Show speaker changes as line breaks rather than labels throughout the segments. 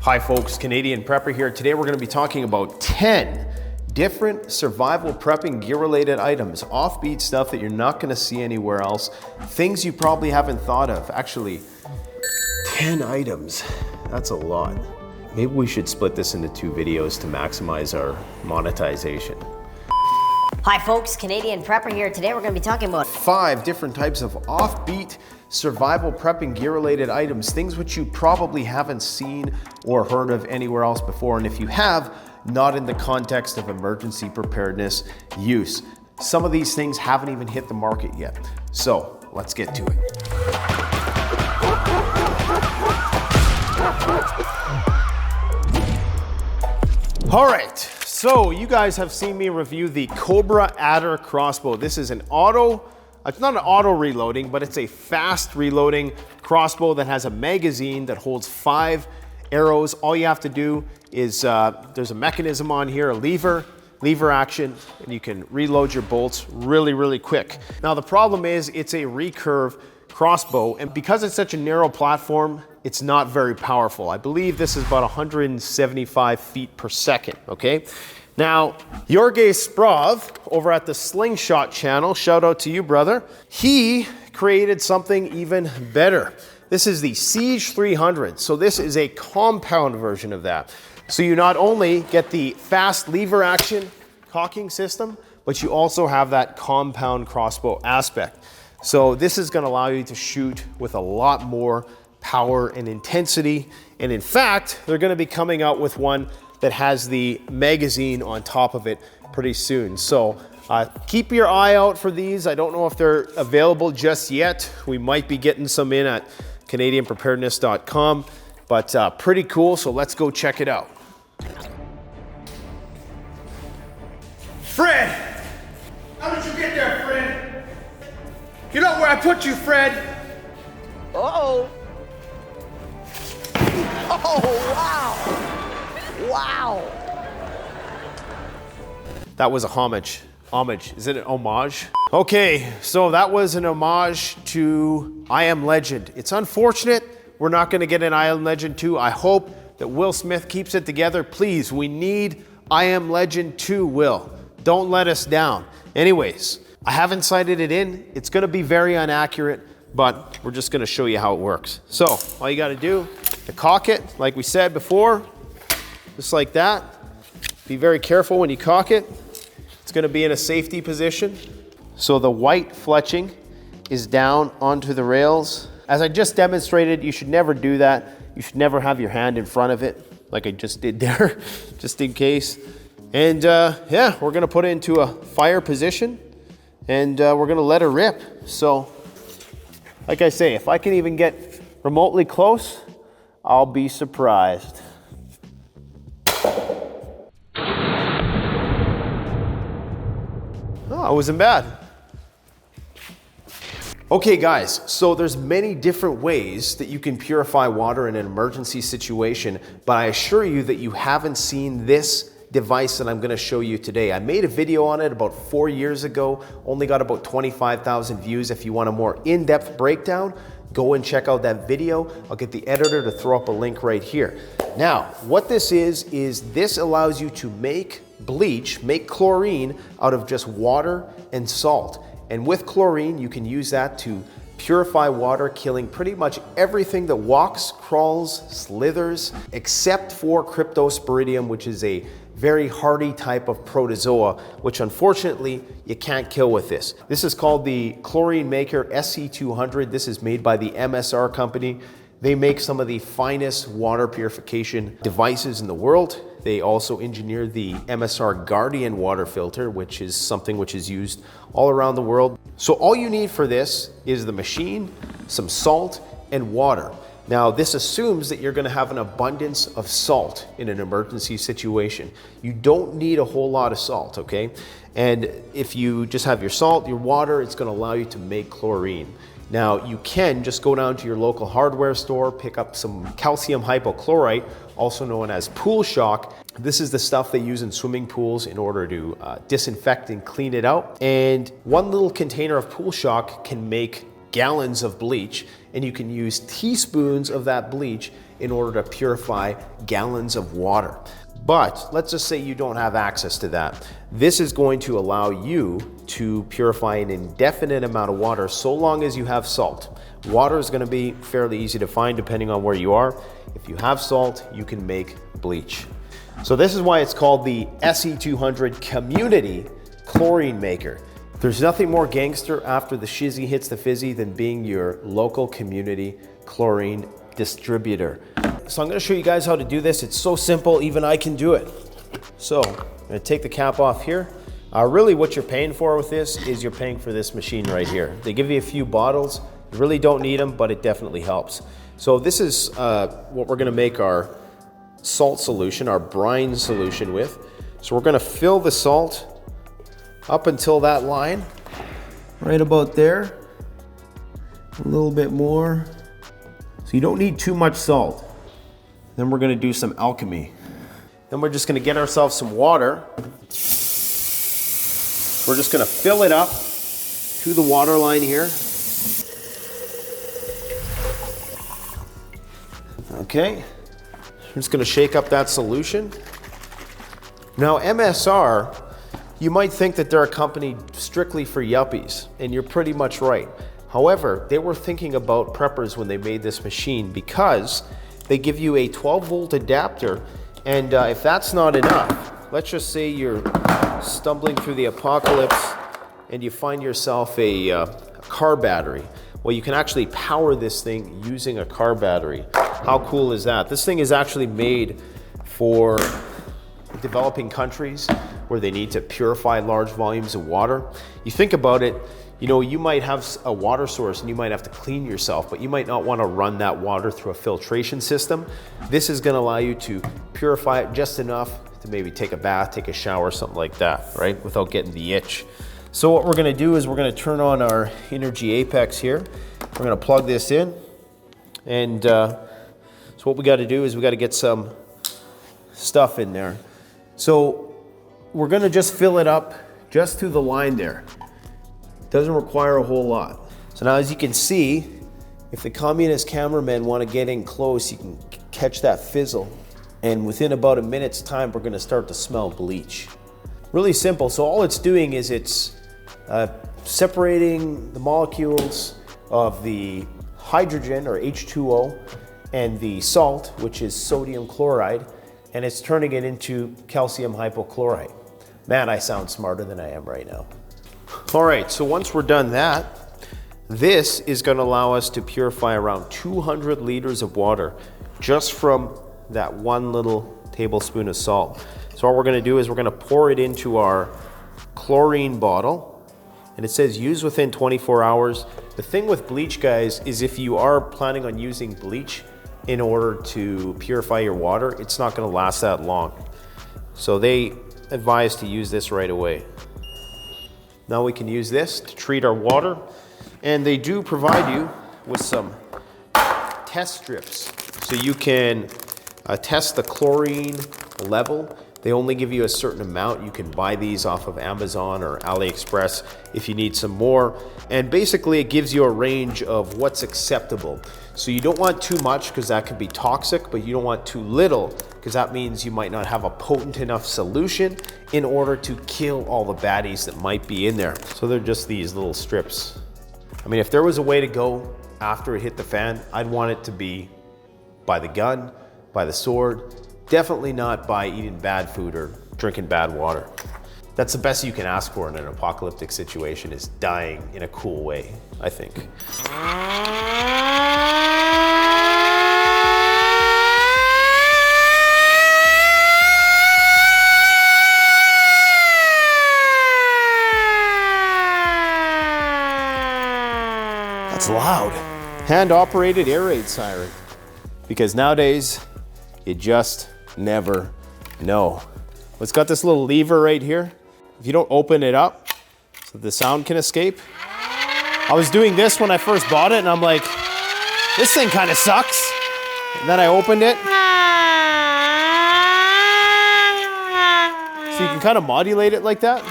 Hi folks, Canadian Prepper here. Today we're going to be talking about 10 different survival prepping gear related items, offbeat stuff that you're not going to see anywhere else, things you probably haven't thought of. Actually, 10 items, that's a lot. Maybe we should split this into 2 videos to maximize our monetization.
Hi folks, Canadian Prepper here. Today we're going to be talking about
5 different types of offbeat survival prepping gear related items, things which you probably haven't seen or heard of anywhere else before, and if you have, not in the context of emergency preparedness use. Some of these things haven't even hit the market yet. So let's get to it. All right, so you guys have seen me review the Cobra Adder crossbow. This is an it's not an auto reloading, but it's a fast reloading crossbow that has a magazine that holds 5 arrows. All you have to do is, there's a mechanism on here, a lever action, and you can reload your bolts really quick. Now the problem is it's a recurve crossbow, and because it's such a narrow platform, it's not very powerful. I believe this is about 175 feet per second, okay? Now, Jorge Sprav over at the Slingshot channel, shout out to you, brother, he created something even better. This is the Siege 300. So this is a compound version of that. So you not only get the fast lever action cocking system, but you also have that compound crossbow aspect. So this is going to allow you to shoot with a lot more power and intensity. And in fact, they're going to be coming out with one that has the magazine on top of it pretty soon. So keep your eye out for these. I don't know if they're available just yet. We might be getting some in at CanadianPreparedness.com, but pretty cool. So let's go check it out. Fred, how did you get there, Fred? You know where I put you, Fred?
Uh-oh. Oh, wow. Wow.
That was a homage. Homage. Is it an homage? Okay, so that was an homage to I Am Legend. It's unfortunate we're not going to get an I Am Legend 2. I hope that Will Smith keeps it together. Please, we need I Am Legend 2, Will. Don't let us down. Anyways, I haven't sighted it in. It's going to be very inaccurate, but we're just going to show you how it works. So all you got to do to cock it, like we said before, just like that. Be very careful when you cock it. It's going to be in a safety position. So the white fletching is down onto the rails. As I just demonstrated, you should never do that. You should never have your hand in front of it, like I just did there, just in case. And yeah, we're going to put it into a fire position, and we're going to let her rip. So, like I say, if I can even get remotely close, I'll be surprised. Oh, it wasn't bad. Okay guys, so there's many different ways that you can purify water in an emergency situation, but I assure you that you haven't seen this device that I'm going to show you today. I made a video on it about 4 years ago, only got about 25,000 views. If you want a more in-depth breakdown, go and check out that video. I'll get the editor to throw up a link right here. Now, what this is this allows you to make bleach, make chlorine out of just water and salt. And with chlorine, you can use that to purify water, killing pretty much everything that walks, crawls, slithers, except for Cryptosporidium, which is a very hardy type of protozoa, which unfortunately you can't kill with this. This is called the Chlorine Maker SC200. This is made by the MSR company. They make some of the finest water purification devices in the world. They also engineered the MSR Guardian water filter, which is something which is used all around the world. So all you need for this is the machine, some salt, and water. Now, this assumes that you're going to have an abundance of salt in an emergency situation. You don't need a whole lot of salt, okay? And if you just have your salt, your water, it's going to allow you to make chlorine. Now, you can just go down to your local hardware store, pick up some calcium hypochlorite, also known as pool shock. This is the stuff they use in swimming pools in order to disinfect and clean it out. And one little container of pool shock can make gallons of bleach, and you can use teaspoons of that bleach in order to purify gallons of water. But let's just say you don't have access to that. This is going to allow you to purify an indefinite amount of water so long as you have salt. Water is going to be fairly easy to find depending on where you are. If you have salt, you can make bleach. So this is why it's called the SE200 Community Chlorine Maker. There's nothing more gangster after the shizzy hits the fizzy than being your local community chlorine distributor. So I'm going to show you guys how to do this. It's so simple, even I can do it. So I'm going to take the cap off here. Really what you're paying for with this is you're paying for this machine right here. They give you a few bottles. You really don't need them, but it definitely helps. So this is what we're going to make our salt solution, our brine solution with. So we're going to fill the salt up until that line, right about there. A little bit more. So you don't need too much salt. Then we're going to do some alchemy. Then we're just going to get ourselves some water. We're just going to fill it up to the water line here. Okay. I'm just going to shake up that solution. Now MSR, you might think that they're a company strictly for yuppies, and you're pretty much right. However, they were thinking about preppers when they made this machine because they give you a 12-volt adapter, and if that's not enough, let's just say you're stumbling through the apocalypse and you find yourself a car battery. Well, you can actually power this thing using a car battery. How cool is that? This thing is actually made for developing countries where they need to purify large volumes of water. You think about it, you know, you might have a water source and you might have to clean yourself, but you might not want to run that water through a filtration system. This is going to allow you to purify it just enough to maybe take a bath, take a shower, something like that, right? Without getting the itch. So what we're going to do is we're going to turn on our Energy Apex here. We're going to plug this in. And so what we got to do is we got to get some stuff in there. So we're going to just fill it up just to the line there. Doesn't require a whole lot. So now as you can see, if the communist cameramen want to get in close, you can catch that fizzle. And within about a minute's time, we're going to start to smell bleach. Really simple. So all it's doing is it's separating the molecules of the hydrogen or H2O and the salt, which is sodium chloride, and it's turning it into calcium hypochlorite. Man, I sound smarter than I am right now. All right, so once we're done that, this is going to allow us to purify around 200 liters of water just from that one little tablespoon of salt. So what we're going to do is we're going to pour it into our chlorine bottle, and it says use within 24 hours. The thing with bleach, guys, is if you are planning on using bleach in order to purify your water, it's not going to last that long. So they advise to use this right away. Now we can use this to treat our water, and they do provide you with some test strips so you can test the chlorine level. They only give you a certain amount. You can buy these off of Amazon or AliExpress if you need some more. And basically it gives you a range of what's acceptable. So you don't want too much because that could be toxic, but you don't want too little because that means you might not have a potent enough solution in order to kill all the baddies that might be in there. So they're just these little strips. I mean, if there was a way to go after it hit the fan, I'd want it to be by the gun, by the sword, definitely not by eating bad food or drinking bad water. That's the best you can ask for in an apocalyptic situation, is dying in a cool way, I think. That's loud. Hand-operated air raid siren. Because nowadays, you just never know. It's got this little lever right here. If you don't open it up so the sound can escape. I was doing this when I first bought it and I'm like, this thing kind of sucks. And then I opened it. So you can kind of modulate it like that.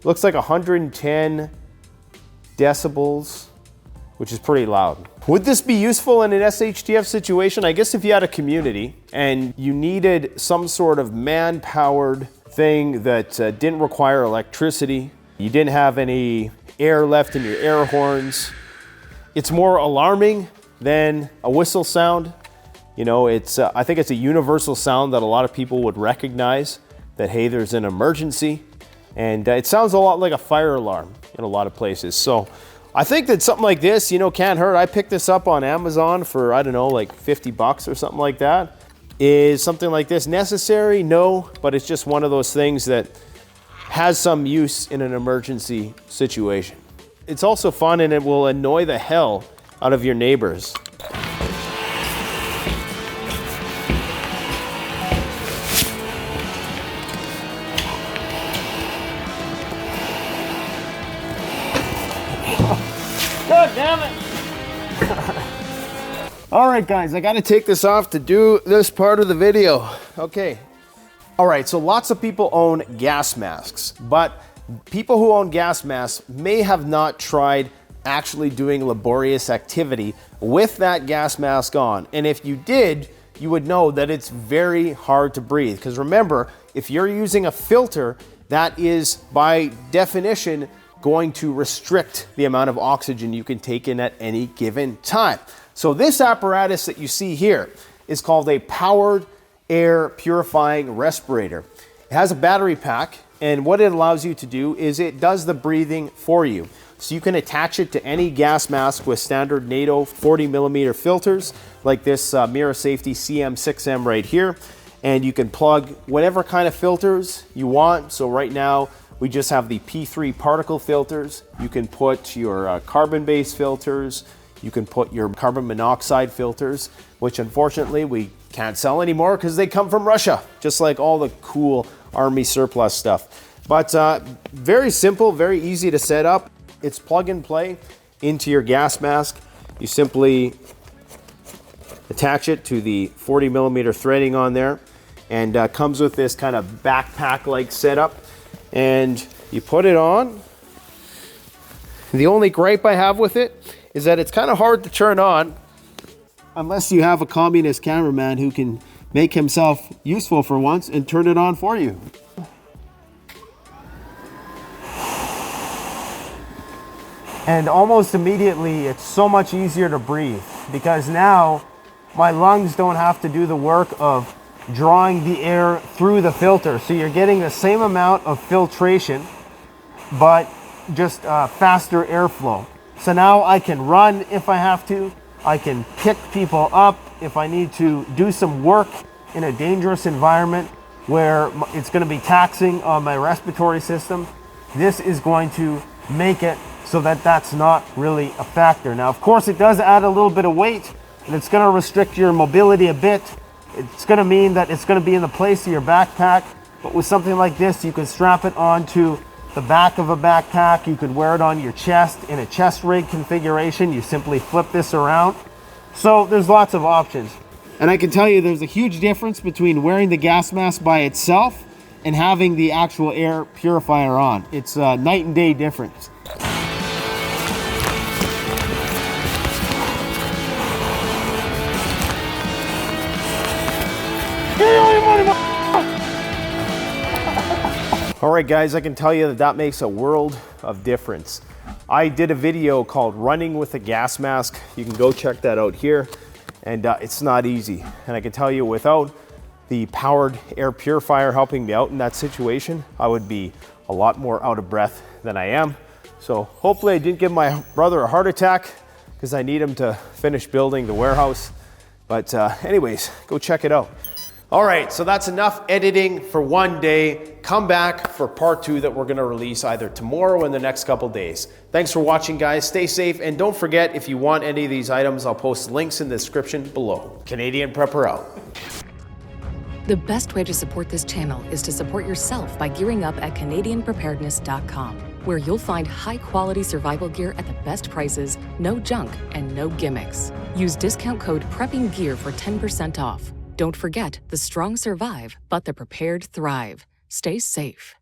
Looks like 110 decibels, which is pretty loud. Would this be useful in an SHTF situation? I guess if you had a community and you needed some sort of man-powered thing that didn't require electricity, you didn't have any air left in your air horns. It's more alarming than a whistle sound. You know, I think it's a universal sound that a lot of people would recognize that, hey, there's an emergency. And it sounds a lot like a fire alarm in a lot of places. So I think that something like this, you know, can't hurt. I picked this up on Amazon for, I don't know, like 50 bucks or something like that. Is something like this necessary? No, but it's just one of those things that has some use in an emergency situation. It's also fun and it will annoy the hell out of your neighbors. God damn it! All right, guys, I gotta take this off to do this part of the video. Okay. All right, so lots of people own gas masks, but people who own gas masks may have not tried actually doing laborious activity with that gas mask on. And if you did, you would know that it's very hard to breathe. Because remember, if you're using a filter, that is by definition going to restrict the amount of oxygen you can take in at any given time. So this apparatus that you see here is called a powered air purifying respirator. It has a battery pack, and what it allows you to do is it does the breathing for you. So you can attach it to any gas mask with standard NATO 40mm filters, like this Mirror Safety CM6M right here. And you can plug whatever kind of filters you want. So right now, we just have the P3 particle filters. You can put your carbon-based filters. You can put your carbon monoxide filters, which unfortunately we can't sell anymore because they come from Russia, just like all the cool Army surplus stuff. But very simple, very easy to set up. It's plug and play into your gas mask. You simply attach it to the 40mm threading on there, and comes with this kind of backpack-like setup. And you put it on. The only gripe I have with it is that it's kind of hard to turn on unless you have a communist cameraman who can make himself useful for once and turn it on for you. And almost immediately, it's so much easier to breathe because now my lungs don't have to do the work of drawing the air through the filter. So you're getting the same amount of filtration, but just faster airflow. So now I can run if I have to. I can pick people up if I need to do some work in a dangerous environment where it's going to be taxing on my respiratory system. This is going to make it so that that's not really a factor. Now, of course, it does add a little bit of weight, and it's going to restrict your mobility a bit. It's going to mean that it's going to be in the place of your backpack, but with something like this, you can strap it onto the back of a backpack. You could wear it on your chest in a chest rig configuration. You simply flip this around. So there's lots of options. And I can tell you there's a huge difference between wearing the gas mask by itself and having the actual air purifier on. It's a night and day difference. All right, guys, I can tell you that makes a world of difference. I did a video called Running with a Gas Mask. You can go check that out here. And it's not easy. And I can tell you without the powered air purifier helping me out in that situation, I would be a lot more out of breath than I am. So hopefully I didn't give my brother a heart attack because I need him to finish building the warehouse. But anyways, go check it out. All right, so that's enough editing for one day. Come back for part 2 that we're gonna release either tomorrow or in the next couple days. Thanks for watching, guys. Stay safe, and don't forget, if you want any of these items, I'll post links in the description below. Canadian Prepper out.
The best way to support this channel is to support yourself by gearing up at CanadianPreparedness.com, where you'll find high-quality survival gear at the best prices, no junk, and no gimmicks. Use discount code PREPPINGGEAR for 10% off. Don't forget, the strong survive, but the prepared thrive. Stay safe.